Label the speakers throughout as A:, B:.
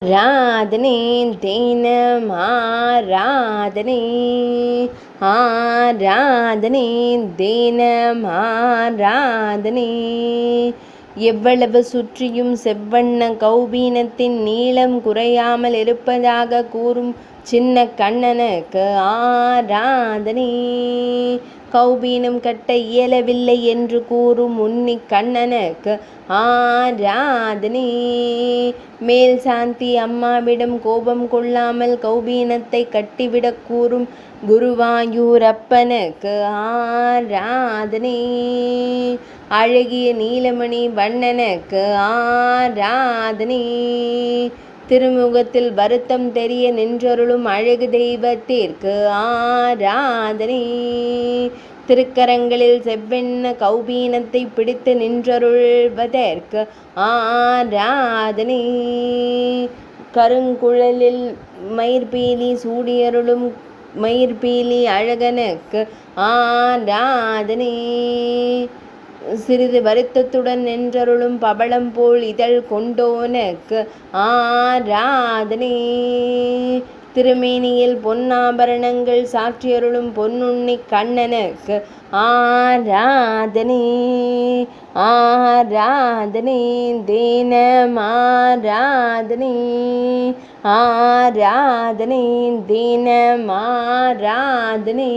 A: ஆராதனை தினம் ஆராதனை, ஆராதனை தினம் ஆராதனை. எவ்வளவு சுற்றியும் செவ்வண்ண கௌபீனத்தின் நீளம் குறையாமல் இருப்பதாக கூறும் சின்ன கண்ணனுக்கு ஆராதனை. கௌபீனம் கட்ட இயலவில்லை என்று கூறும் உன்னி கண்ணனுக்கு ஆராதனை. மேல் சாந்தி அம்மாவிடம் கோபம் கொள்ளாமல் கௌபீனத்தை கட்டிவிடக் கூறும் குருவாயூரப்பனுக்கு ஆராதனை. அழகிய நீலமணி வண்ணனுக்கு ஆராதனை. திருமுகத்தில் வருத்தம் தெரிய நின்றருளும் அழகு தெய்வத்திற்கு ஆராதனை. திருக்கரங்களில் செவ்வெண்ண கௌபீனத்தை பிடித்து நின்றருள்வதற்கு ஆராதனை. கருங்குழலில் மயிர்பீலி சூடியருளும் மயிர்பீலி அழகனுக்கு ஆராதனை. சிறிது வருத்தத்துடன் நின்றருளும் பவளம் போல் இதழ் கொண்டோனுக்கு ஆராதனை. திருமேனியில் பொன்னாபரணங்கள் சாற்றியருளும் பொன்னுண்ணி கண்ணனுக்கு ஆராதனை. ஆராதனை தினம் ஆராதனை, ஆராதனை தினம் ஆராதனை,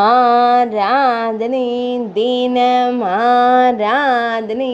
A: ஆராதனை தினம் ஆராதனை.